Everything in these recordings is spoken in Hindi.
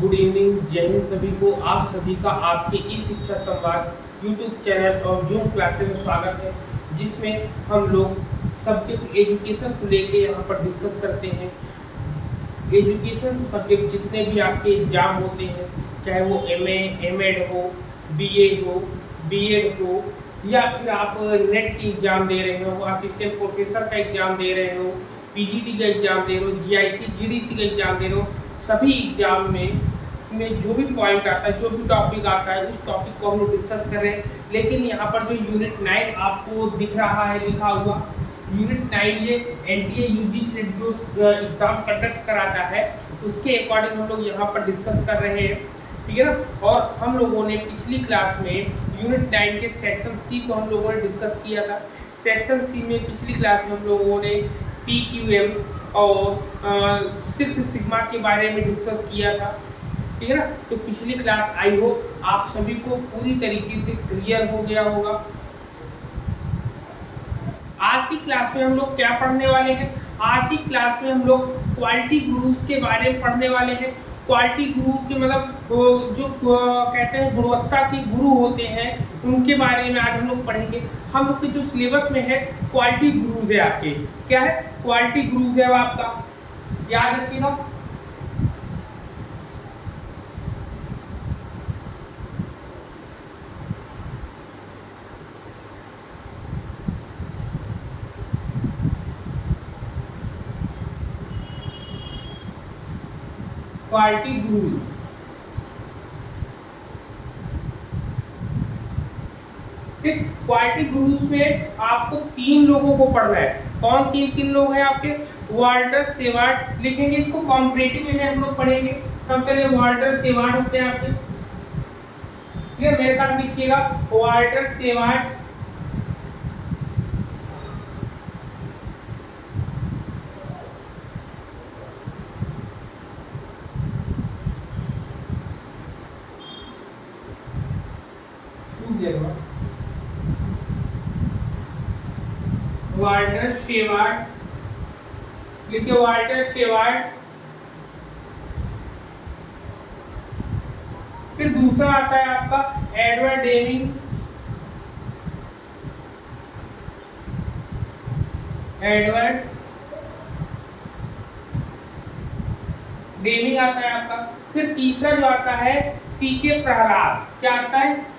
गुड इवनिंग, जय हिंद सभी को। आप सभी का आपके ई शिक्षा संवाद यूट्यूब चैनल और जूम क्लासेस में स्वागत है, जिसमें हम लोग सब्जेक्ट एजुकेशन को लेके यहाँ पर डिस्कस करते हैं। एजुकेशन से सब्जेक्ट जितने भी आपके एग्जाम होते हैं, चाहे वो एमए, एमएड हो, बीए हो, बीएड हो, या फिर आप नेट की एग्जाम दे रहे हो, असिस्टेंट प्रोफेसर का एग्जाम दे रहे हो, पीजीडी का एग्जाम दे रहे हो, जीआईसी जीडीसी का एग्जाम दे रहे हो, सभी एग्जाम में जो भी पॉइंट आता है, जो भी टॉपिक आता है, उस टॉपिक को हम लोग डिस्कस कर रहे हैं। लेकिन यहाँ पर जो यूनिट 9 आपको दिख रहा है लिखा हुआ, यूनिट 9 ये एनटीए यूजीसी जो एग्जाम कंडक्ट कराता है, उसके अकॉर्डिंग हम लोग यहाँ पर डिस्कस कर रहे हैं, ठीक है ना। और हम लोगों ने पिछली क्लास में यूनिट 9 के सेक्शन सी को हम लोगों ने डिस्कस किया था। सेक्शन सी में पिछली क्लास में हम लोगों ने PQM और 6 सिग्मा के बारे में डिस्कस किया था, ठीक है ना। तो पिछली क्लास आई होप आप सभी को पूरी तरीके से क्लियर हो गया होगा। आज की क्लास में हम लोग क्या पढ़ने वाले हैं? आज की क्लास में हम लोग क्वालिटी गुरुज के बारे में पढ़ने वाले हैं। क्वालिटी गुरु के मतलब जो कहते हैं गुणवत्ता के गुरु होते हैं, उनके बारे में आज हम लोग पढ़ेंगे। हम लोग के जो सिलेबस में है क्वालिटी गुरुज है, आपके क्या है? क्वालिटी गुरुज है आपका, याद रखिएगा। क्वालिटी गुरुज, ठीक। क्वालिटी गुरुज में आपको 3 लोगों को पढ़ना है। कौन तीन लोग हैं आपके? वाल्टर सेवार्ट, लिखेंगे इसको कॉम्परेटिव में हम लोग पढ़ेंगे। सबसे पहले वाल्टर सेवार्ट होते हैं आपके, ठीक है, मेरे साथ लिखिएगा वाल्टर सेवार्ट, वाल्टर शेवार्ट, लिखिए वाल्टर शेवार्ट। फिर दूसरा आता है आपका एडवर्ड डेविंग, एडवर्ड डेविंग आता है आपका। फिर तीसरा जो आता है सीके प्रहलाद, क्या आता है?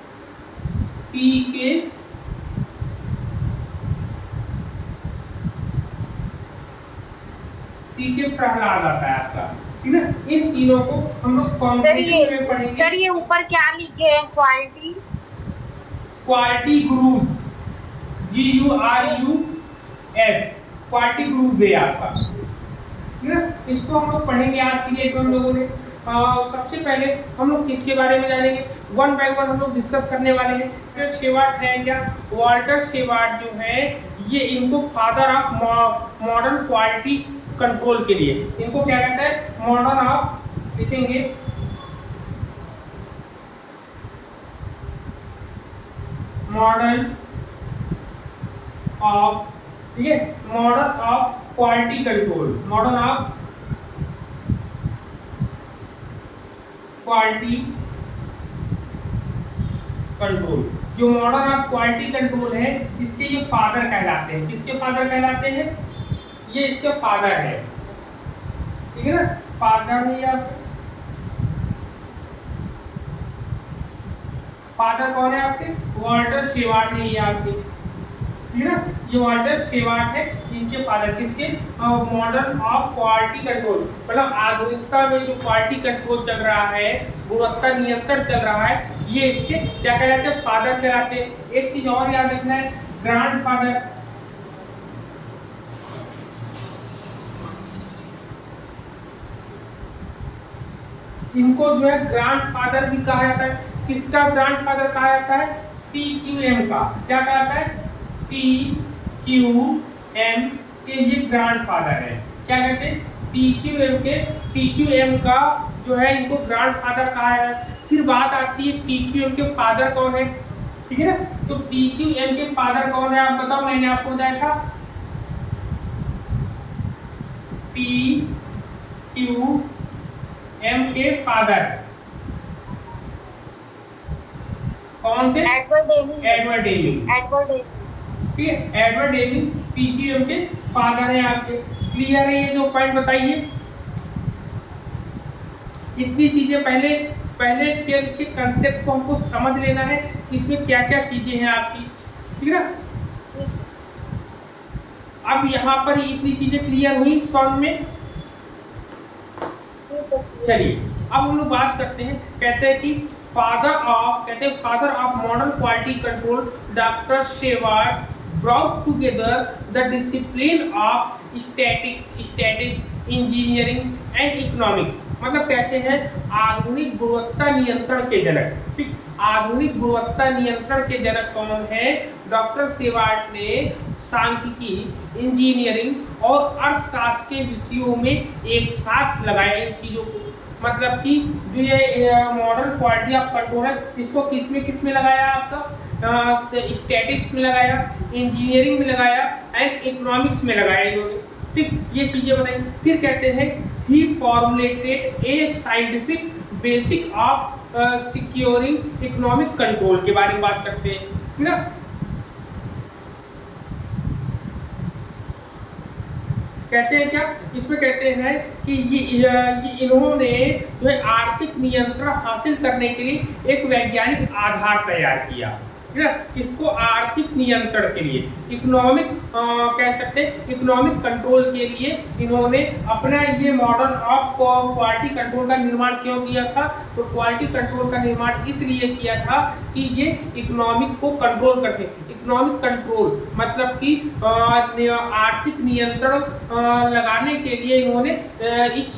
सीके प्रहलाद आता है आपका, ठीक है। इन तीनों को हम लोग कॉम्परेटिव में पढ़ेंगे। सर ये ऊपर क्या लिखे हैं? Quality gurus, GURUS, quality gurus है आपका, ठीक है। इसको हम लोग पढ़ेंगे आज की डेट में हम लोगों ने। सबसे पहले हम लोग किसके बारे में जानेंगे? वन बाय वन हम लोग डिस्कस करने वाले हैं। फिर शेवार्ट है क्या? वाल्टर शेवार्ट जो है, ये इनको father of modern quality control के लिए, इनको क्या कहता है? मॉडर्न ऑफ, लिखेंगे मॉडर्न ऑफ, ठीक है, modern of quality control, modern of quality control. जो मॉडर्न ऑफ क्वालिटी कंट्रोल है, इसके ये फादर कहलाते हैं। किसके फादर कहलाते हैं? ये इसके फादर है, ठीक है ना। फादर है, या फादर कौन है आपके? वाल्टर शेवार्ट है ये आपके, ठीक है ना। ये वाल्टर शेवार्ट है, इनके फादर किसके? मॉडर्न ऑफ क्वालिटी कंट्रोल, मतलब आधुनिकता में जो क्वालिटी कंट्रोल चल रहा है, गुणवत्ता नियंत्रण चल रहा है, ये इसके क्या कहलाते हैं? फादर कहलाते हैं। एक चीज और याद रखना है, ग्रैंडफादर, इनको जो है ग्रैंडफादर भी कहा जाता है। किसका ग्रैंडफादर कहा जाता है? PQM का। क्या कहा जाता है? PQM के ये ग्रैंडफादर है। क्या कहते हैं? PQM का जो है, इनको ग्रैंडफादर कहा है। फिर बात आती है PQM के फादर कौन है, ठीक है ना। तो PQM के फादर कौन है आप बताओ? मैंने आपको बताया था PQM एम के फादर कौन थे? Edward David. Edward David. Edward David. ठीक है, एडवर्ड डेविड पीक्यूएम के फादर हैं आपके। क्लियर है ये जो पॉइंट बताइए? इतनी चीजें पहले पहले क्या इसके कंसेप्ट को हमको समझ लेना है, इसमें क्या क्या चीजें हैं आपकी, ठीक है ना। अब यहाँ पर इतनी चीजें क्लियर हुई सॉन्ग में। चलिए अब हम लोग बात करते हैं, कहते हैं कि father of modern quality control doctor Shewhart brought together the discipline of statistics, engineering and economics। मतलब कहते हैं आधुनिक गुणवत्ता नियंत्रण के जनक। ठीक, आधुनिक गुणवत्ता नियंत्रण के जनक कौन है? डॉक्टर शेवार्ड ने सांख्यिकी, इंजीनियरिंग और अर्थशास्त्र के विषयों में एक साथ लगाया इन चीजों को। मतलब कि जो ये मॉडर्न क्वालिटी ऑफ कंट्रोल है, इसको किस में लगाया? आपका स्टैटिक्स में लगाया, इंजीनियरिंग में लगाया एंड इकोनॉमिक्स में लगाया इन्होंने। ठीक, ये चीजें बताई। फिर कहते हैं ही formulated A scientific basic of securing economic control के बारे में बात करते हैं, ठीक ना। कहते हैं क्या इसमें? कहते हैं कि ये इन्होंने जो है आर्थिक नियंत्रण हासिल करने के लिए एक वैज्ञानिक आधार तैयार किया, ठीक है। इसको आर्थिक नियंत्रण के लिए, इकोनॉमिक कह सकते हैं, इकोनॉमिक कंट्रोल के लिए इन्होंने अपना ये मॉडल ऑफ क्वालिटी कंट्रोल का निर्माण क्यों किया था? तो क्वालिटी कंट्रोल का निर्माण इसलिए किया था कि ये इकोनॉमिक को कंट्रोल कर सके। इकोनॉमिक कंट्रोल मतलब कि आर्थिक नियंत्रण लगाने के लिए इन्होंने इस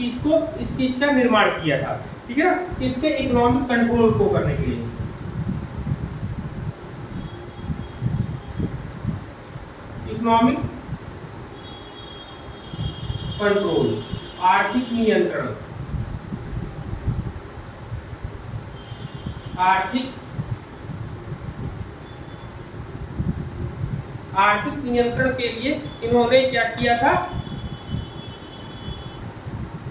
चीज का निर्माण किया था, ठीक है ना, इसके इकोनॉमिक कंट्रोल को करने के लिए। इकोनॉमिक कंट्रोल, आर्थिक नियंत्रण, आर्थिक नियंत्रण के लिए इन्होंने क्या किया था?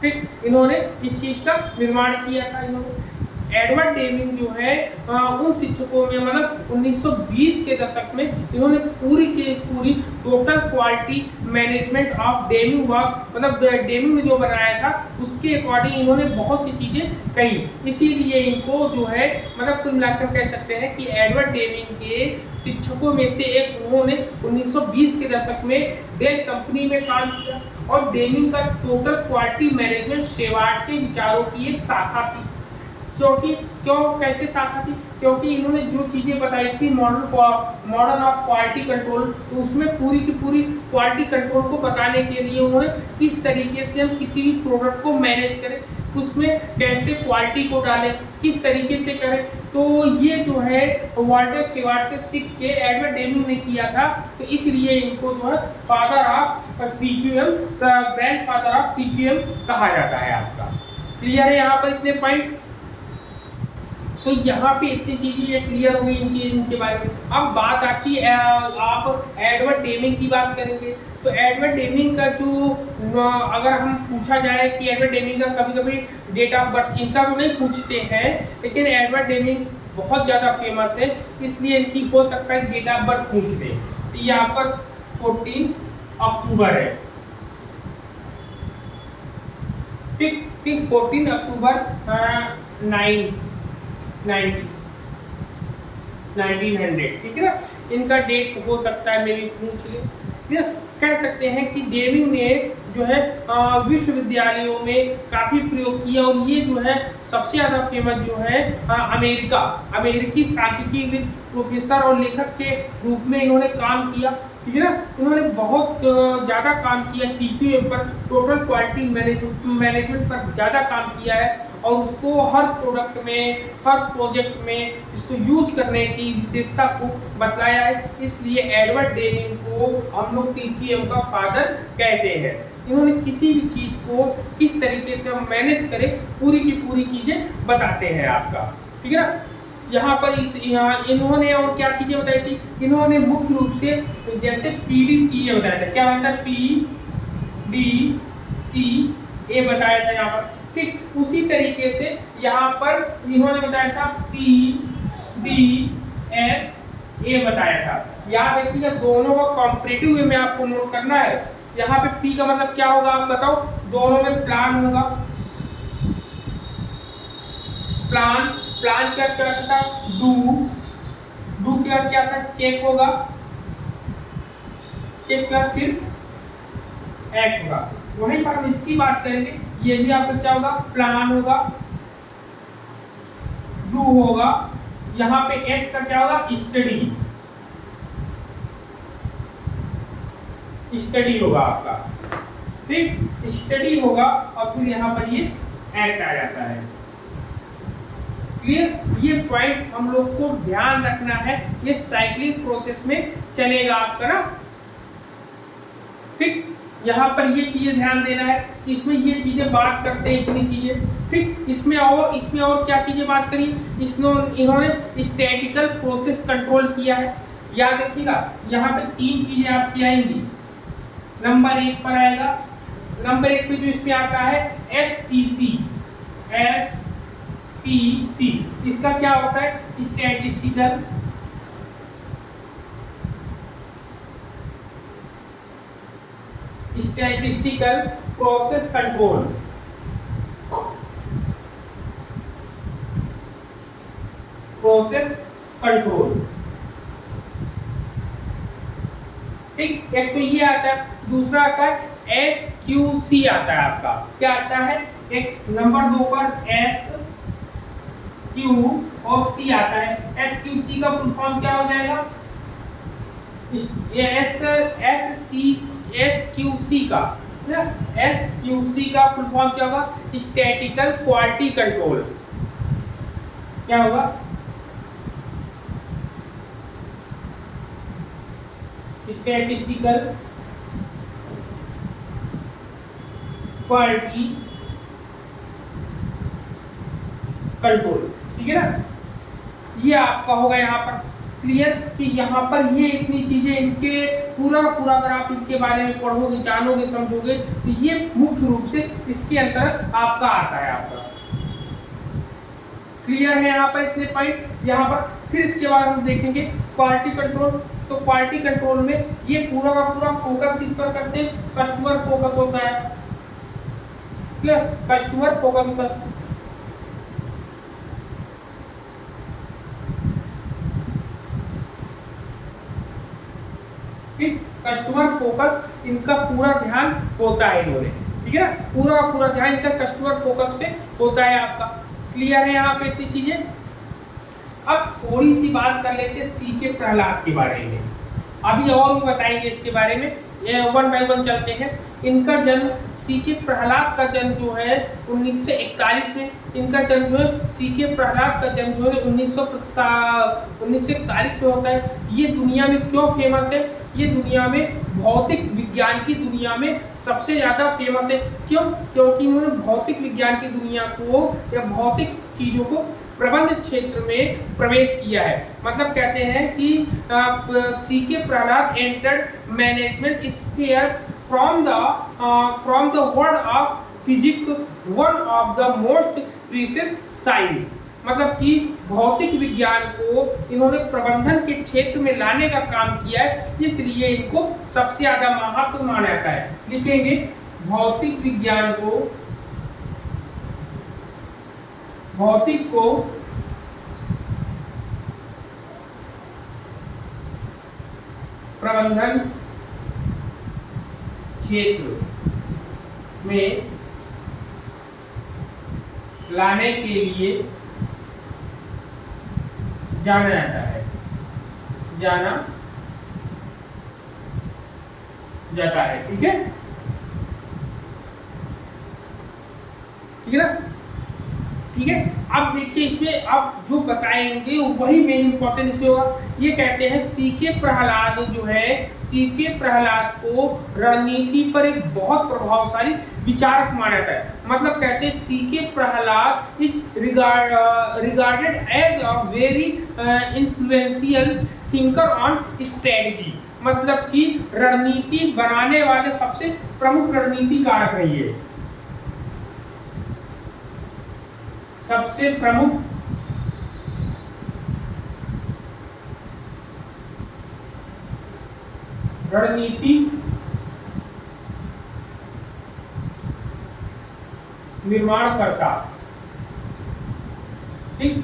ठीक, इन्होंने इस चीज का निर्माण किया था। इन्होंने एडवर्ड डेविंग जो है उन शिक्षकों में, मतलब 1920 के दशक में इन्होंने पूरी की पूरी total quality management of Deming work, मतलब डेमिंग ने जो बनाया था उसके अकॉर्डिंग इन्होंने बहुत सी चीजें कही। इसीलिए इनको जो है मतलब कुल मिलाकर कह सकते हैं कि एडवर्ड डेविंग के शिक्षकों में से एक उन्होंने 1920 के दशक में डेल कंपनी में काम किया। और डेमिंग का टोटल क्वालिटी मैनेजमेंट शेवार्ड के विचारों की एक शाखा थी। क्यों कैसे शाखा थी? क्योंकि इन्होंने जो चीजें बताई थी मॉडल ऑफ क्वालिटी कंट्रोल, तो उसमें पूरी की पूरी क्वालिटी कंट्रोल को बताने के लिए उन्होंने किस तरीके से हम किसी भी प्रोडक्ट को मैनेज करें, उसमें कैसे क्वालिटी को डालें, किस तरीके से करें। तो ये जो है वाल्टर शेवार्ड से सीख के एडवर्ड डेमिंग ने किया था। तो इसलिए इनको जो है father of PQM, grand father of PQM कहा जाता है आपका। क्लियर है यहाँ पर इतने पॉइंट? तो यहाँ पे इतनी चीजें ये क्लियर हुई इनके बारे में। अब बात आती है आप एडवर्ड डेमिंग की बात करेंगे। तो एडवर्ड डेमिंग का जो अगर हम पूछा जाए कि एडवर्ड डेमिंग का कभी कभी डेट ऑफ बर्थ इनका तो नहीं पूछते हैं, लेकिन एडवर्ड डेमिंग बहुत ज्यादा फेमस है, इसलिए इनकी हो सकता है डेट ऑफ बर्थ पूछ दे। तो यहाँ पर 14 अक्टूबर है। ठीक, 14 अक्टूबर 1900, ठीक है ना। इनका डेट हो सकता है मेरी पूछ ले, ठीक है। कह सकते हैं कि डेविंग ने जो है विश्वविद्यालयों में काफी प्रयोग किया। और ये जो है सबसे ज्यादा फेमस जो है अमेरिकी सांख्यिकी प्रोफेसर और लेखक के रूप में इन्होंने काम किया, ठीक है ना। इन्होंने बहुत ज़्यादा काम किया पीक्यूएम पर, टोटल क्वालिटी मैनेजमेंट पर ज़्यादा काम किया है। और उसको हर प्रोडक्ट में, हर प्रोजेक्ट में इसको यूज करने की विशेषता को बतलाया है। इसलिए एडवर्ड डेमिंग को हम लोग पीक्यूएम का फादर कहते हैं। इन्होंने किसी भी चीज़ को किस तरीके से हम मैनेज करें, पूरी की पूरी चीज़ें बताते हैं आपका, ठीक है ना। यहाँ पर इन्होंने और क्या चीजें बताई थी? इन्होंने मुख्य रूप से जैसे PDCA बताया था। क्या होता है? PDCA ए बताया था यहाँ पर। ठीक उसी तरीके से यहाँ पर इन्होंने बताया था पी बी एस ए बताया था। याद रखिएगा दोनों का कॉम्परेटिव वे में आपको नोट करना है। यहाँ पे पी का मतलब क्या होगा आप बताओ, दोनों में प्लान होगा। प्लान प्लान क्या क्या था, डू क्या था, चेक होगा, चेक का फिर एक्ट होगा। वहीं पर हम इसकी बात करेंगे, ये भी आपका क्या होगा, प्लान होगा, डू होगा, यहाँ पे एस का क्या होगा, स्टडी, स्टडी होगा आपका। ठीक स्टडी होगा और फिर यहाँ पर ये एक्ट आ जाता है। क्लियर, ये पॉइंट हम लोग को ध्यान रखना है, ये साइक्लिंग प्रोसेस में चलेगा आपका ना। ठीक यहाँ पर ये चीजें ध्यान देना है, इसमें ये चीजें बात करते हैं इतनी चीजें। ठीक इसमें और क्या चीजें बात करी, इसमें इन्होंने स्टैटिकल प्रोसेस कंट्रोल किया है। याद रखिएगा यहाँ पे 3 चीजें आपकी आएंगी। नंबर 1 पर आएगा, नंबर 1 पे जो इसमें आता है SPC, इसका क्या होता है, स्टैटिस्टिकल प्रोसेस कंट्रोल। ठीक एक तो ये आता है, दूसरा आता है SQC आता है आपका। क्या आता है, एक नंबर 2 पर SQ और C आता है। SQC का फुल फॉर्म क्या हो जाएगा, SQC का फुल फॉर्म क्या होगा, स्टैटिकल क्वालिटी कंट्रोल। क्या होगा, स्टैटिस्टिकल क्वालिटी कंट्रोल। ठीक है ना, ये आपका होगा यहाँ पर। क्लियर कि यहाँ पर ये इतनी चीजें, इनके पूरा अगर आप इनके बारे में पढ़ोगे, जानोगे, समझोगे तो ये मुख्य रूप से इसके अंतर्गत आपका आता है आपका। क्लियर है यहाँ पर इतने पॉइंट। यहाँ पर फिर इसके बाद हम देखेंगे क्वालिटी कंट्रोल। तो क्वालिटी कंट्रोल में ये पूरा का पूरा फोकस किस पर करते हैं, कस्टमर फोकस होता है। क्लियर, कस्टमर फोकस पर। ठीक कस्टमर फोकस इनका पूरा ध्यान होता है इन्होंने। ठीक है ना, पूरा ध्यान इनका कस्टमर फोकस पे होता है आपका। क्लियर है यहाँ पे इतनी चीजें। अब थोड़ी सी बात कर लेते हैं सी के प्रहलाद के बारे में। अभी और भी बताएंगे इसके बारे में, ये 1 बाय 1 चलते हैं। इनका जन्म, सी के प्रहलाद का जन्म जो है 1941 में। इनका जन्म जो है, सी के प्रहलाद का जन्म जो है 1941 में होता है। ये दुनिया में क्यों फेमस है, ये दुनिया में भौतिक विज्ञान की दुनिया में सबसे ज्यादा फेमस है। क्यों, क्योंकि इन्होंने भौतिक विज्ञान की दुनिया को या भौतिक चीजों को प्रबंध क्षेत्र में प्रवेश किया है। मतलब कहते हैं कि सी K Prahlad entered management sphere from the world of physics, one of the most precious science. मतलब कि भौतिक विज्ञान को इन्होंने प्रबंधन के क्षेत्र में लाने का काम किया है, इसलिए इनको सबसे ज्यादा महत्व माना जाता है। लिखेंगे भौतिक विज्ञान को, भौतिक को प्रबंधन क्षेत्र में लाने के लिए जाना जाता है, जाना जाता है। ठीक है, ठीक है ना, ठीक है। अब देखिए इसमें अब जो बताएंगे वही मेन इंपॉर्टेंट इसमें होगा। ये कहते हैं सी के प्रहलाद जो है, सी के प्रहलाद को रणनीति पर एक बहुत प्रभावशाली विचारक माना जाता है। मतलब कहते हैं C K Prahalad is regarded as a very influential thinker on strategy. मतलब कि रणनीति बनाने वाले सबसे प्रमुख रणनीति कारक है ये। सबसे प्रमुख रणनीति निर्माणकर्ता, ठीक,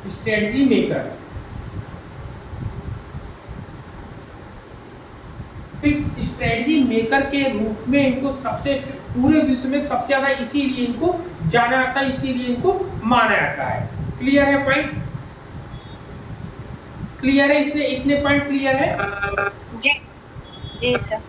स्ट्रेटजी मेकर, ठीक, स्ट्रेटजी मेकर के रूप में इनको सबसे पूरे विश्व में सबसे ज्यादा इसीलिए इनको जाना जाता है, इसीलिए इनको माना जाता है। क्लियर है पॉइंट? क्लियर है? इसलिए इतने पॉइंट क्लियर है? जी सर।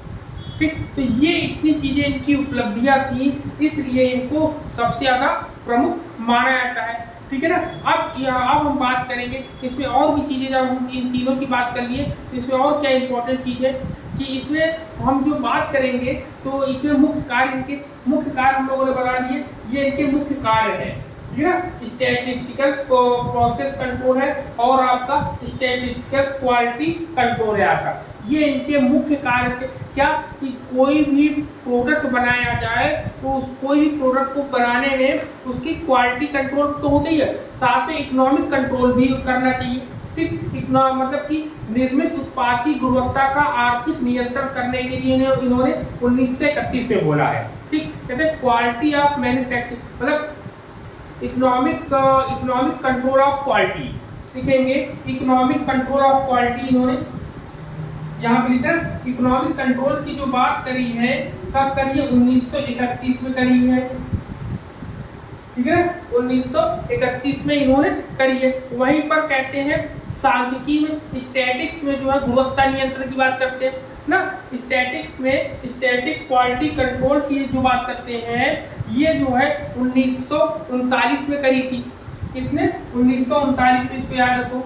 ठीक, तो ये इतनी चीजें इनकी उपलब्धियां थी, इसलिए इनको सबसे ज्यादा प्रमुख माना जाता है। ठीक है ना। अब हम बात करेंगे इसमें और भी चीजें, जब हम इन तीनों की बात कर लिए तो इसमें और क्या इंपॉर्टेंट चीज है कि इसमें हम जो बात करेंगे तो इसमें मुख्य कार्य, इनके मुख्य कार्य हम लोगों ने बता दिए, ये इनके मुख्य कार्य है। ठीक है, स्टैटिस्टिकल प्रोसेस कंट्रोल है और आपका स्टैटिस्टिकल क्वालिटी कंट्रोल है आपका। ये इनके मुख्य कार्य थे। क्या कि कोई भी प्रोडक्ट बनाया जाए तो कोई भी प्रोडक्ट को बनाने में उसकी क्वालिटी कंट्रोल तो होता ही है, साथ में इकोनॉमिक कंट्रोल भी करना चाहिए। ठीक, मतलब कि निर्मित उत्पाद की गुणवत्ता का आर्थिक नियंत्रण करने के लिए इन्होंने 1931 में बोला है। ठीक, कहते हैं क्वालिटी ऑफ मैन्युफैक्चरिंग, मतलब इकोनॉमिक कंट्रोल ऑफ क्वालिटी लिखेंगे। इकोनॉमिक कंट्रोल ऑफ क्वालिटी इन्होंने यहाँ पे लिखा, इकोनॉमिक कंट्रोल की जो बात करी है कब करी है? 1931 में करी है। ठीक है, 1931 में इन्होंने करी है। वहीं पर कहते हैं सांख्यिकी में, स्टैटिक्स में जो है गुणवत्ता नियंत्रण की बात करते हैं ना, स्टैटिक्स में स्टैटिक क्वालिटी कंट्रोल की जो बात करते हैं, ये जो है 1939 में करी थी। कितने? 1939 में, इसको याद रखो।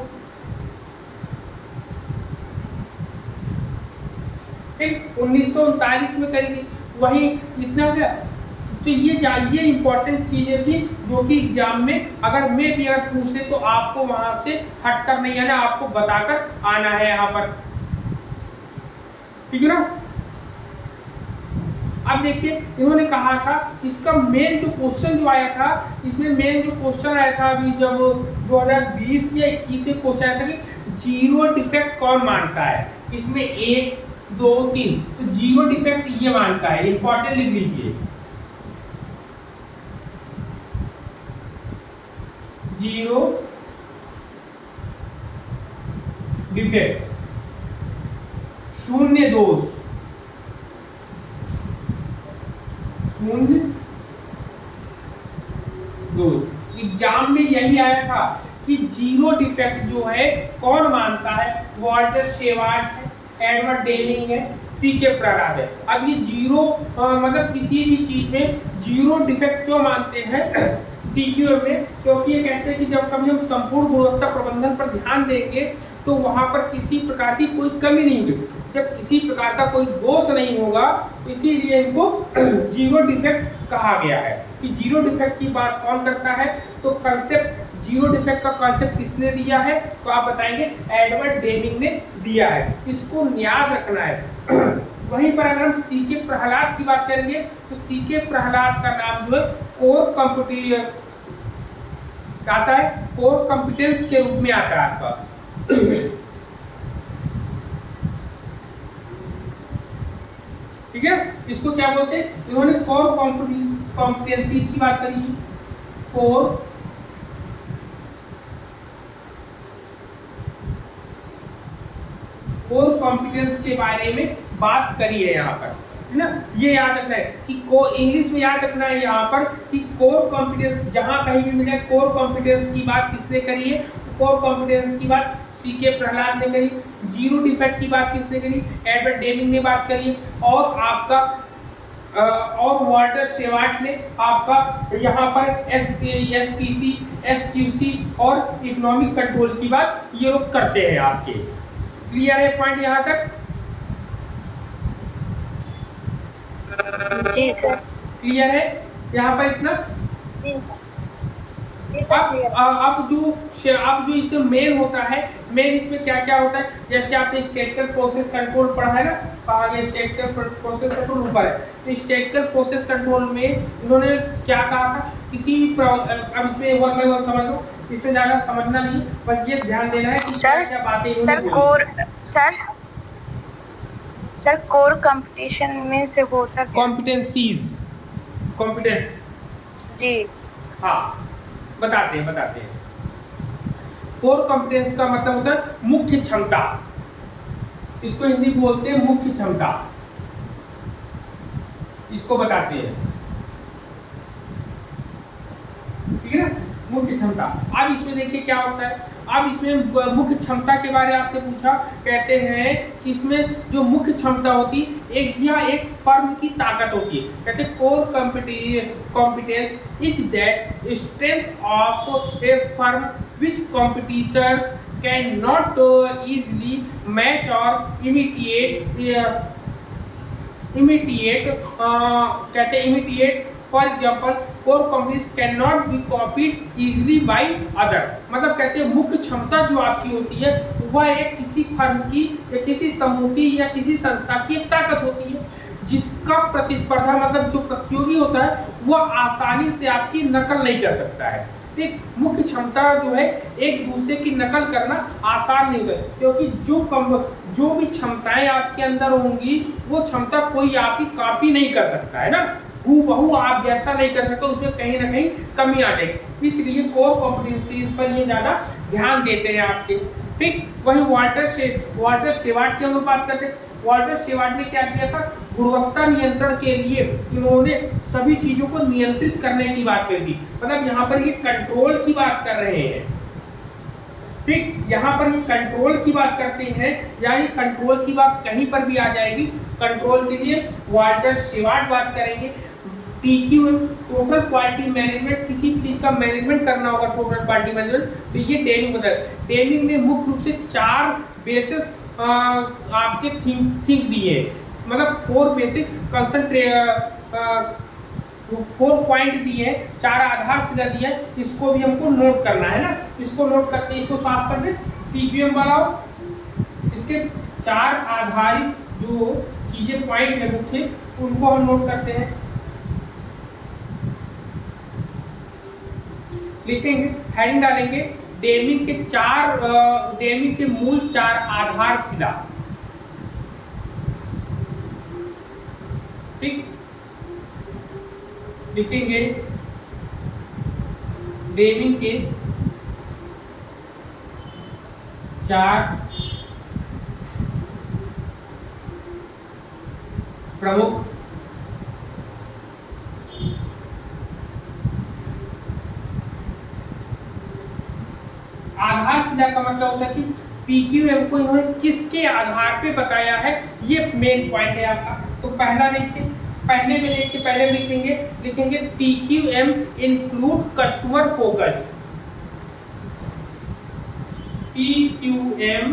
ठीक, 1939 में करी थी। वही इतना हो गया। तो ये इंपॉर्टेंट चीजें थी जो कि एग्जाम में अगर पूछे तो आपको वहां से हटकर नहीं आना, आपको बताकर आना है यहाँ पर। ठीक है ना। अब देखिए इन्होंने कहा था, इसका मेन जो क्वेश्चन जो आया था, इसमें मेन जो क्वेश्चन आया था अभी जब 2020 या 21 में क्वेश्चन आया था कि जीरो डिफेक्ट कौन मानता है। इसमें 1 2 3, तो जीरो डिफेक्ट ये मानता है, इंपॉर्टेंट लिख लीजिए। जीरो डिफेक्ट, शून्य दोष, शून्य दोष। एग्जाम में यही आया था कि जीरो डिफेक्ट जो है कौन मानता है? वॉल्टर शेवार्ट है, एडवर्ड डेमिंग है, सीके प्रहलाद है। अब ये जीरो मतलब किसी भी चीज में जीरो डिफेक्ट क्यों मानते हैं DQM में? क्योंकि ये कहते हैं कि जब कभी हम संपूर्ण गुणवत्ता प्रबंधन पर ध्यान देंगे तो वहां पर किसी प्रकार की कोई कमी नहीं होगी, जब किसी प्रकार का कोई दोष नहीं होगा, इसीलिए इनको जीरो डिफेक्ट कहा गया है। कि जीरो डिफेक्ट की बात कौन करता है? तो कंसेप्ट जीरो डिफेक्ट का कॉन्सेप्ट किसने दिया है? तो आप बताएंगे एडवर्ड डेमिंग ने दिया है। इसको याद रखना है। वहीं पर अगर हम सीके प्रहलाद की बात करेंगे तो सीके प्रहलाद का नाम जो है कोर कॉम्पिटेंस आता है, कोर कॉम्पिटेंस के रूप में आता है आपका। ठीक है, इसको क्या बोलते हैं? इन्होंने कोर कॉम्पिटेंसीज की बात करी, कोर कॉम्पिटेंस के बारे में बात करी है यहाँ पर, है ना। ये याद रखना है कि इंग्लिश में याद रखना है यहाँ पर कि कोर कॉम्पिटेंस जहां कहीं भी मिले, कोर कॉम्पिटेंस की बात किसने करी है? कोर कॉम्पिटेंस की बात सीके प्रहलाद ने करी। जीरो डिफेक्ट की बात किसने करी? एडवर्ड डेमिंग ने बात करी। और आपका और वॉल्टर शेवार्ट ने आपका यहाँ पर SPC, SQC और इकोनॉमिक कंट्रोल की बात ये लोग करते हैं आपके। क्लियर है पॉइंट यहाँ तक? जी सर। क्लियर है यहाँ पर इतना? जी सर। जी सर क्लियर। अब जो इसमें मेन होता है, मेन इसमें क्या क्या होता है, जैसे आपने स्टैटिकल प्रोसेस कंट्रोल पढ़ा है ना, कहा गया स्टैटिकल प्रोसेस कंट्रोल ऊपर है, तो स्टैटिकल प्रोसेस कंट्रोल में इन्होंने क्या कहा था, किसी भी अब इसमें एक बार मैं समझ लो, इसमें ज्यादा समझना नहीं, बस ये ध्यान देना है कि क्या सर क्या बातें इन्होंने सर बोली। Core sir sir core competition में से होता क्या? कॉम्पिटेंसीज, कॉम्पिटेंट, जी हाँ बताते हैं। कोर कॉम्पिटेंस का मतलब होता है मुख्य क्षमता, इसको हिंदी में बोलते हैं मुख्य क्षमता, इसको बताते हैं, ठीक है ना, मुख्य क्षमता। अब इसमें देखिए क्या होता है, अब इसमें मुख्य क्षमता के बारे में आपने पूछा, कहते हैं कि इसमें जो मुख्य क्षमता होती एक फर्म की ताकत होती है, कहते हैं core competence is that strength of a firm which competitors can not easily match और imitate for example core companies can not be copied easily by other. मतलब कहते हैं मुख्य क्षमता जो आपकी होती है वह एक किसी फर्म की या किसी समूह की या किसी संस्था की एक ताकत होती है, जिसका प्रतिस्पर्धा मतलब जो प्रतियोगी होता है वह आसानी से आपकी नकल नहीं कर सकता है। एक मुख्य क्षमता जो है एक दूसरे की नकल करना आसान नहीं होता, क्योंकि जो भी क्षमताएं आपके अंदर होंगी वो क्षमता कोई आपकी कॉपी नहीं कर सकता है ना, हूबहू आप जैसा नहीं कर सकते, उसमें कहीं ना कहीं कमी आ जाएगी, इसलिए कोर कॉम्पिटेंसीज पर ये ज्यादा ध्यान देते हैं आपके। ठीक, वही वाल्टर शेवार्ट की हम बात करते हैं। वाल्टर शेवार्ट ने क्या किया था, गुणवत्ता नियंत्रण के लिए इन्होंने सभी चीजों को नियंत्रित करने की बात करी थी, मतलब यहाँ पर ये कंट्रोल की बात कर रहे हैं। ठीक, यहाँ पर ये कंट्रोल की बात करते हैं, यानी कंट्रोल की बात कहीं पर भी आ जाएगी, कंट्रोल के लिए वाल्टर शेवार्ट बात करेंगे। TQM टोटल क्वालिटी मैनेजमेंट, किसी चीज का मैनेजमेंट करना होगा टोटल क्वालिटी मैनेजमेंट, तो ये डेमिंग होता है। डेमिंग ने मुख्य रूप से 4 बेसिस आपके थिंक दिए, मतलब 4 बेसिक कंसंट्रेट 4 पॉइंट दिए हैं, 4 आधारशिला दिया है, इसको भी हमको नोट करना है ना, इसको नोट करते हैं, इसको साफ कर दे, TQM बनाओ, इसके 4 आधारित जो चीजें पॉइंट है मुख्य उनको हम नोट करते हैं, लिखेंगे, हेडिंग डालेंगे, डेमिंग के मूल 4 आधारशिला। ठीक, लिखेंगे डेमिंग के 4 प्रमुख आधारशिला का मतलब होता है कि PQM को इन्होंने किसके आधार पे बताया है, ये मेन पॉइंट है आपका। तो पहला देखिए, पहले लिखेंगे PQM include customer focus, PQM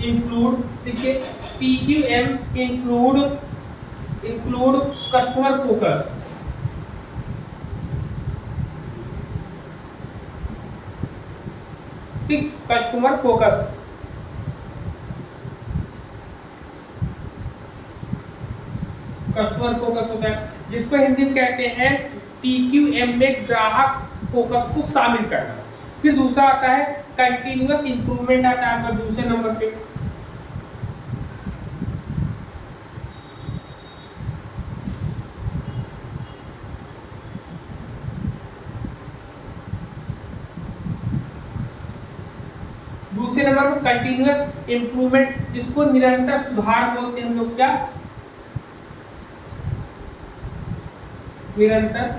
include, देखिए PQM इंक्लूड कस्टमर फोकस। ठीक, कस्टमर फोकस, कस्टमर फोकस होता है, जिसको हिंदी में कहते हैं PQM में ग्राहक फोकस को शामिल करना। फिर दूसरा आता है कंटिन्यूअस इंप्रूवमेंट, आता है आपका दूसरे नंबर पे। दूसरे नंबर पर कंटिन्यूअस इंप्रूवमेंट, जिसको निरंतर सुधार बोलते हैं हम लोग, क्या, निरंतर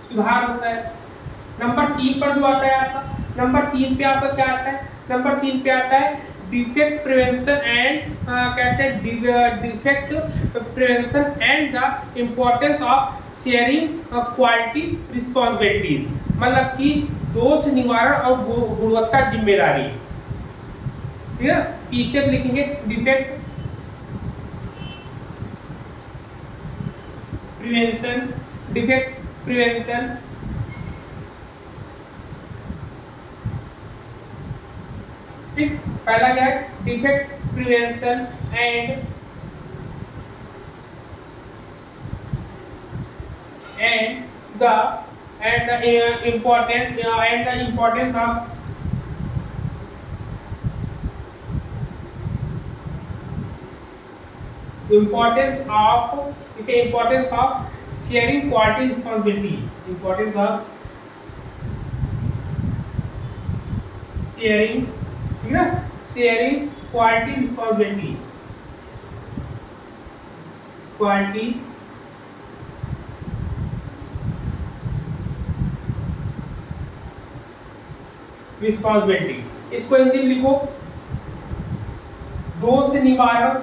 सुधार होता है। नंबर 3 पर जो आता है आपका, नंबर 3 पे आपका क्या आता है, नंबर 3 पे आता है डिफेक्ट प्रिवेंशन एंड, कहते हैं defect prevention and the importance of sharing quality responsibilities, मतलब कि दोष निवारण और गुणवत्ता जिम्मेदारी। ठीक है, तीसरे लिखेंगे डिफेक्ट प्रिवेंशन, डिफेक्ट प्रिवेंशन, ठीक। पहला क्या है, defect prevention and the importance of sharing quality responsibility, importance of sharing, ठीक है, sharing quality responsibility, quality responsibility. इसको हिंदी में लिखो, दो से निवारण,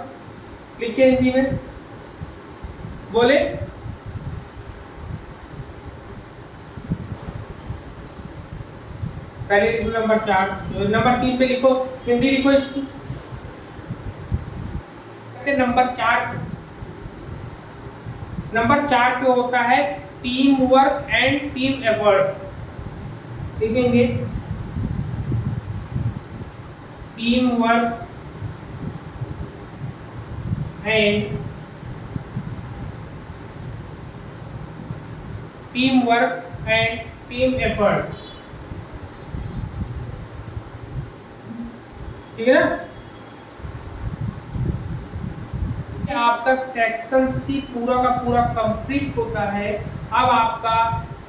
लिखिए हिंदी में, बोले पहले लिखो नंबर 4, नंबर 3 पे लिखो, हिंदी लिखो इसकी। नंबर 4 पे होता है team work and team effort, लिखेंगे team work and team effort, ठीक है ना। आपका सेक्शन सी पूरा का पूरा कंप्लीट होता है। अब आपका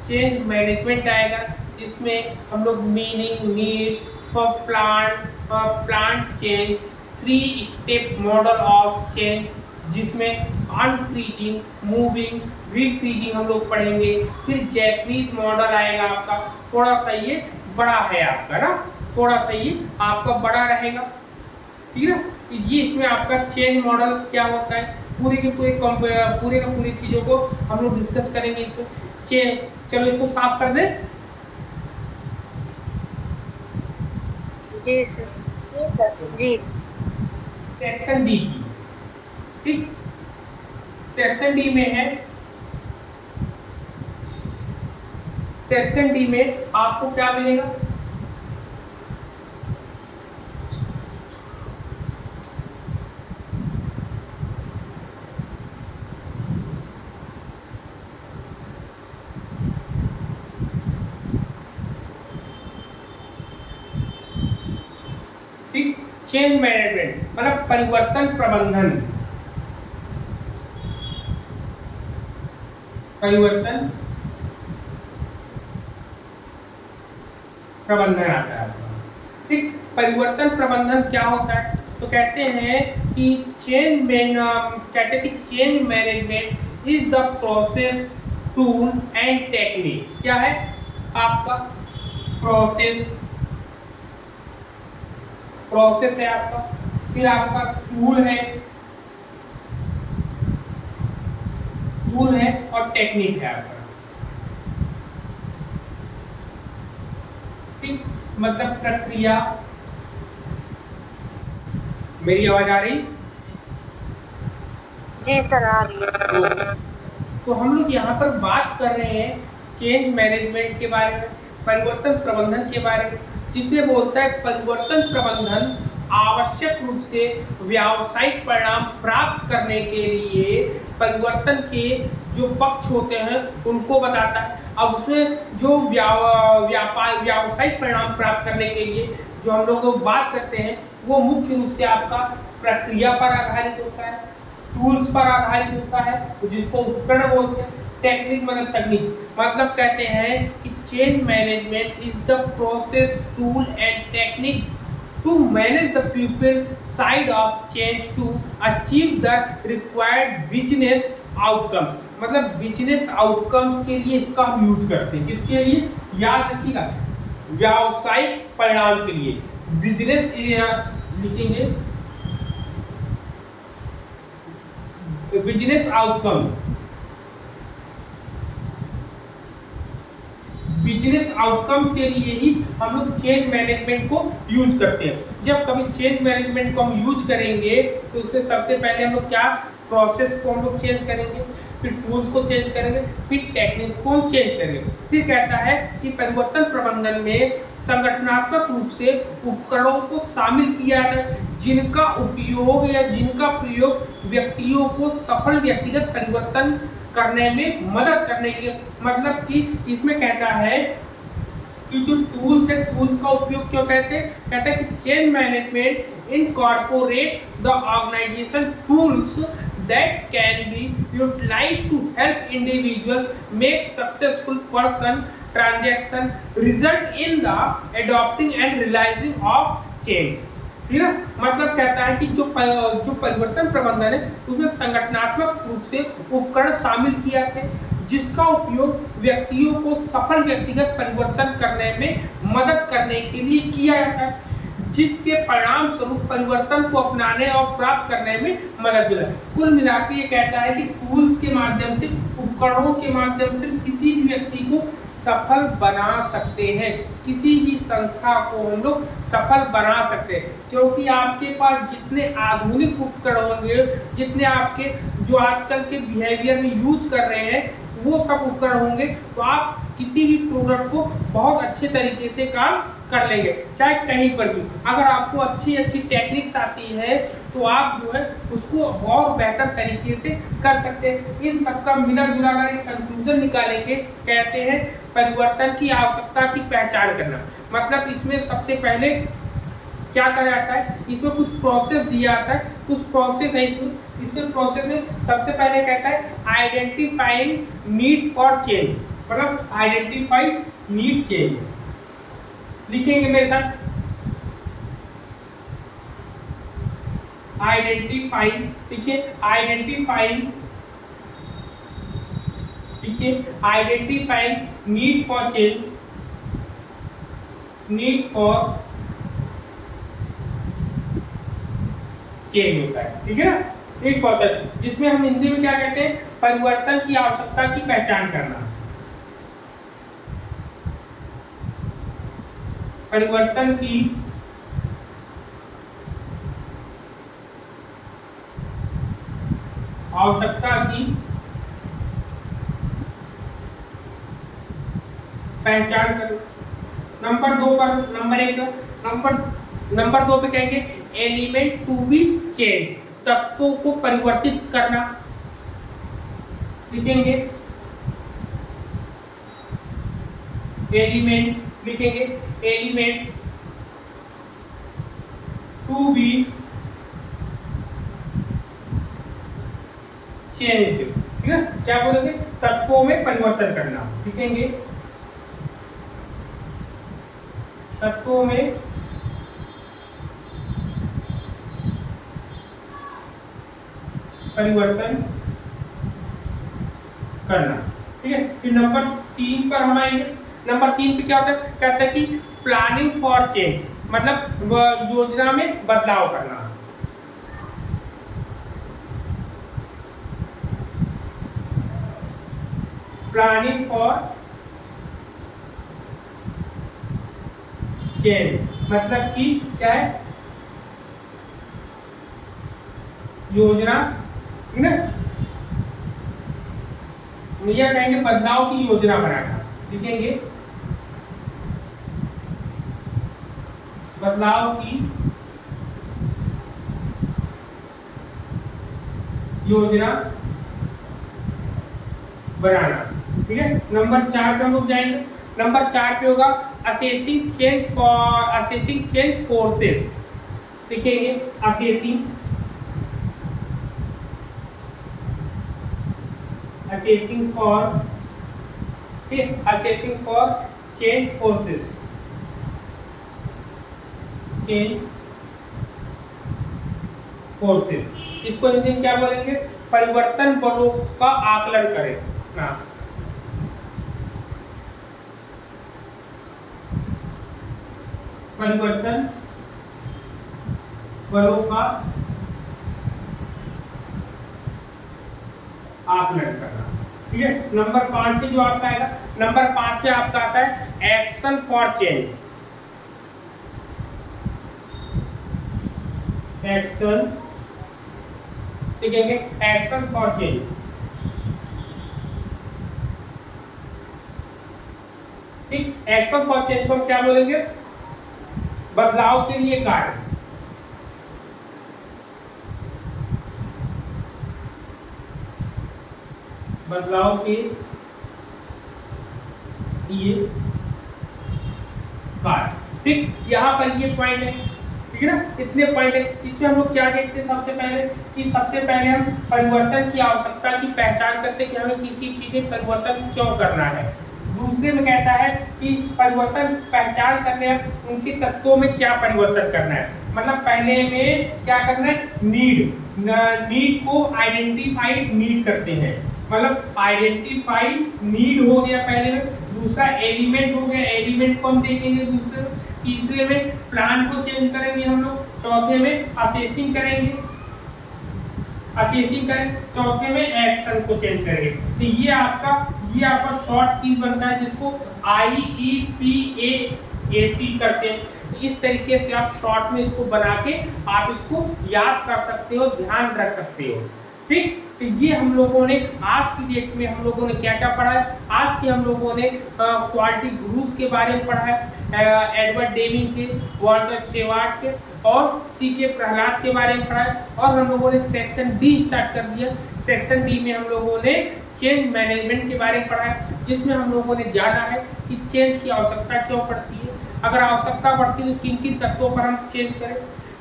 चेंज मैनेजमेंट आएगा, जिसमें हम लोग meaning, need for plant change, 3 step model of change, जिसमें अनफ्रीजिंग, मूविंग, रीफ्रीजिंग हम लोग पढ़ेंगे। फिर जैपनीज मॉडल आएगा आपका, थोड़ा सा ये बड़ा है आपका ना, थोड़ा सा ये आपका बड़ा रहेगा, ठीक है। ये इसमें आपका चेंज मॉडल क्या होता है, पूरी की पूरी चीजों को हम लोग डिस्कस करेंगे इसको। चलो इसको साफ कर दें। जी सर, जी। सेक्शन डी की, ठीक, सेक्शन डी में है, सेक्शन डी में आपको क्या मिलेगा, ठीक, चेंज मैनेजमेंट मतलब परिवर्तन प्रबंधन, परिवर्तन प्रबंधन आता है, ठीक। परिवर्तन प्रबंधन क्या होता है, तो कहते हैं कि change management is the process, tool and technique. क्या है आपका प्रोसेस है आपका, फिर आपका टूल है और टेक्निक है आपका, ठीक, मतलब प्रक्रिया। मेरी आवाज आ रही? जी सर, आ रही है। तो हम लोग यहाँ पर बात कर रहे हैं चेंज मैनेजमेंट के बारे में, परिवर्तन प्रबंधन के बारे में, जिसे बोलता है परिवर्तन प्रबंधन आवश्यक रूप से व्यावसायिक परिणाम प्राप्त करने के लिए परिवर्तन के जो पक्ष होते हैं उनको बताता है। अब उसमें जो व्यावसायिक परिणाम प्राप्त करने के लिए जो हम लोग बात करते हैं वो मुख्य रूप से आपका प्रक्रिया पर आधारित होता है, टूल्स पर आधारित होता है, जिसको उपकरण बोलते हैं, टेक्निक मतलब तकनीक, मतलब कहते हैं कि change management is the process, tool and techniques to manage the people side of change to achieve the required business outcomes. मतलब बिजनेस आउटकम्स के लिए इसका हम यूज करते हैं, किसके लिए, याद रखिएगा, व्यावसायिक परिणाम के लिए। बिजनेस लिखेंगे बिजनेस आउटकम, बिजनेस आउटकम्स के लिए ही हम लोग चेंज मैनेजमेंट को यूज करते हैं। जब कभी चेंज मैनेजमेंट को हम यूज करेंगे तो उसमें सबसे पहले हम लोग क्या प्रोसेस को हम लोग चेंज करेंगे, फिर टूल्स को चेंज करेंगे, फिर टेक्निक्स को हम चेंज करेंगे। फिर कहता है कि परिवर्तन प्रबंधन में संगठनात्मक रूप से उपकरणों को शामिल किया है जिनका उपयोग या जिनका प्रयोग व्यक्तियों को सफल व्यक्तिगत परिवर्तन करने में मदद करने के लिए, मतलब कि इसमें कहता है कि जो टूल्स है, टूल्स का उपयोग क्यों कहते हैं, कहते हैं कि change management incorporate the organization tools that can be utilized to help individual make successful person transaction result in the adopting and realizing of change। ठीक है, मतलब कहता है कि जो परिवर्तन प्रबंधन है उसमें संगठनात्मक रूप से उपकरण शामिल किया है जिसका उपयोग व्यक्तियों को सफल व्यक्तिगत परिवर्तन करने में मदद करने के लिए किया जाता है, जिसके परिणाम स्वरूप परिवर्तन को अपनाने और प्राप्त करने में मदद मिला। कुल मिलाकर ये कहता है कि टूल्स के माध्यम से, उपकरणों के माध्यम से किसी भी व्यक्ति को सफल बना सकते हैं, किसी भी संस्था को हम लोग सफल बना सकते हैं, क्योंकि आपके पास जितने आधुनिक उपकरण होंगे, जितने आपके जो आजकल के बिहेवियर में यूज कर रहे हैं वो सब उपकरण होंगे, तो आप किसी भी प्रोडक्ट को बहुत अच्छे तरीके से काम कर लेंगे, चाहे कहीं पर भी। अगर आपको अच्छी अच्छी टेक्निक्स आती है तो आप जो है उसको और बेहतर तरीके से कर सकते हैं। इन सबका मिला जुला कर एक कंक्लूजन निकालेंगे, कहते हैं परिवर्तन की आवश्यकता की पहचान करना। मतलब इसमें सबसे पहले क्या करा जाता है, इसमें कुछ प्रोसेस दिया जाता है, कुछ प्रोसेस है इसमें प्रोसेस में सबसे पहले कहता है आइडेंटिफाइंग नीड फॉर चेंज, मतलब आइडेंटिफाई नीड चेंज लिखेंगे मेरे साथ, आइडेंटिफाइंग, देखिए आइडेंटिफाइंग, देखिए identifying need for change, need for change होता है, ठीक है ना, नीड फॉर चेंज, जिसमें हम हिंदी में क्या कहते हैं, परिवर्तन की आवश्यकता की पहचान करना, परिवर्तन की आवश्यकता की पहचान करो। नंबर 2 पर, नंबर 2 पे कहेंगे एलिमेंट टू बी चेंज, तत्वों को परिवर्तित करना, लिखेंगे एलिमेंट, लिखेंगे एलिमेंट्स टू बी चेंज, ठीक है, क्या बोलेंगे, तत्वों में परिवर्तन करना, लिखेंगे तत्वों में परिवर्तन करना, ठीक है। फिर नंबर 3 पर हम आएंगे। नंबर 3 पे क्या होता है, कहता है कि प्लानिंग फॉर चेंज, मतलब योजना में बदलाव करना, प्लानिंग फॉर चेंज, मतलब कि क्या है, योजना, ठीक है, यह कहेंगे बदलाव की योजना बनाना, लिखेंगे बदलाव की योजना बनाना, ठीक है। नंबर 4 पे हम लोग जाएंगे। नंबर 4 पे होगा असेसिंग चेंज फोर्सेस, लिखेंगे असेसिंग फॉर चेंज फोर्सेस, इसको हिंदी में क्या बोलेंगे, परिवर्तन बलों का आकलन करें ना, परिवर्तन बलों का आकलन करना, ठीक है। नंबर 5 पे जो आपका आएगा, नंबर 5 पे आपका आता है एक्शन फॉर चेंज, एक्शन लिखेंगे एक्शन फॉर चेंज। ठीक, एक्शन फॉर चेंज को हम क्या बोलेंगे? बदलाव के लिए कार्य। बदलाव के लिए कार्य। ठीक, यहाँ पर ये पॉइंट है, ठीक है ना, इतने पॉइंट है। इसमें हम लोग क्या देखते हैं? सबसे पहले हम परिवर्तन की आवश्यकता की पहचान करते हैं कि हमें किसी चीज में परिवर्तन क्यों करना है। दूसरे में कहता है कि परिवर्तन पहचान करने उनके तत्वों में क्या परिवर्तन करना है। मतलब पहले में क्या करना है? नीड को आइडेंटिफाइड नीड करते हैं, मतलब आइडेंटिफाइड नीड हो गया पहले में। दूसरा एलिमेंट हो गया, एलिमेंट को हम देखेंगे दूसरे में। तीसरे में प्लान को चेंज करेंगे हम लोग। चौथे में असेसिंग करेंगे, चौथे में एक्शन को चेंज करेंगे। तो ये आपका शॉर्ट कीज बनता है जिसको IEPAAC करते हैं। तो इस तरीके से आप शॉर्ट में इसको बना के आप इसको याद कर सकते हो, ध्यान रख सकते हो। ठीक, तो ये हम लोगों ने आज की डेट में हम लोगों ने क्या क्या पढ़ा है? आज के हम लोगों ने क्वालिटी गुरुज के बारे में पढ़ा है, एडवर्ड डेविंग के, वॉल्टर स्टेवार्ट के और सीके प्रहलाद के बारे में पढ़ा है। और हम लोगों ने सेक्शन डी स्टार्ट कर दिया। सेक्शन डी में हम लोगों ने चेंज मैनेजमेंट के बारे में पढ़ा है, जिसमें हम लोगों ने जाना है कि चेंज की आवश्यकता क्यों पड़ती है, अगर आवश्यकता पड़ती है तो किन किन तत्वों पर हम चेंज करें।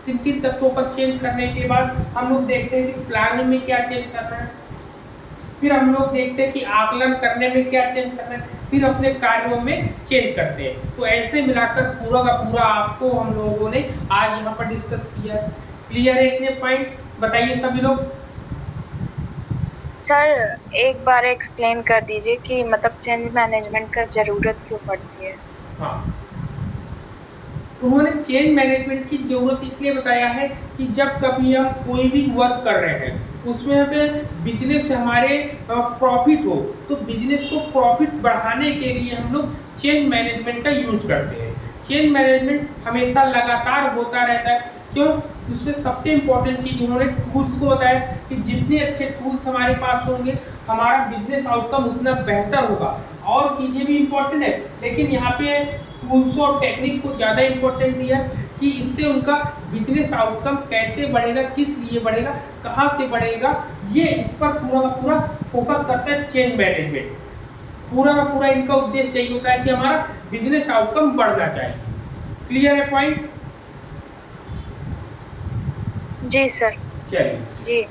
किन किन तत्वों पर चेंज करने के बाद हम लोग देखते हैं कि प्लानिंग में क्या चेंज करना है, फिर हम लोग देखते हैं कि आकलन करने में क्या चेंज करना है, फिर अपने कार्यों में चेंज करते हैं। तो ऐसे मिलाकर पूरा का पूरा आपको हम लोगों ने आज यहाँ पर डिस्कस किया है। क्लियर है इतने पॉइंट? बताइए सभी लोग। सर एक बार एक्सप्लेन कर दीजिए कि मतलब चेंज मैनेजमेंट का जरूरत क्यों पड़ती है। हाँ, उन्होंने चेंज मैनेजमेंट की जरूरत इसलिए बताया है कि जब कभी हम कोई भी वर्क कर रहे हैं उसमें हमें बिजनेस से हमारे प्रॉफिट हो, तो बिजनेस को प्रॉफिट बढ़ाने के लिए हम लोग चेंज मैनेजमेंट का यूज करते हैं। चेंज मैनेजमेंट हमेशा लगातार होता रहता है। क्यों? उसमें सबसे इम्पोर्टेंट चीज उन्होंने टूल्स को बताया कि जितने अच्छे टूल्स हमारे पास होंगे हमारा बिजनेस आउटकम उतना बेहतर होगा। और चीजें भी इम्पोर्टेंट है, लेकिन यहाँ पे टूल्स और टेक्निक को ज़्यादा इम्पोर्टेंट दिया कि इससे उनका बिजनेस आउटकम कैसे बढ़ेगा, किस लिए बढ़ेगा, कहाँ से बढ़ेगा, ये इस पर पूरा का पूरा फोकस करता है चेंज मैनेजमेंट। पूरा का पूरा इनका उद्देश्य यही होता है कि हमारा बिजनेस आउटकम बढ़ना चाहिए। क्लियर है पॉइंट? जी सर। चलिए जी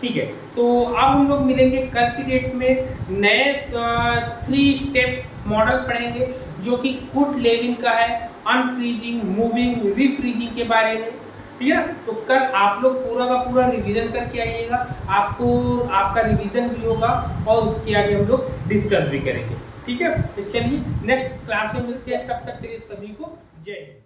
ठीक है, तो अब हम लोग मिलेंगे कल की डेट में नए 3 स्टेप मॉडल पढ़ेंगे जो कि गुड लिविंग का है, अनफ्रीजिंग, मूविंग, रीफ्रीजिंग के बारे में। ठीक है, तो कल आप लोग पूरा का पूरा रिवीजन करके आइएगा, आपको आपका रिवीजन भी होगा और उसके आगे हम लोग डिस्कस भी करेंगे। ठीक है, तो चलिए नेक्स्ट क्लास में मिलते हैं, तब तक के लिए सभी को जय हिंद।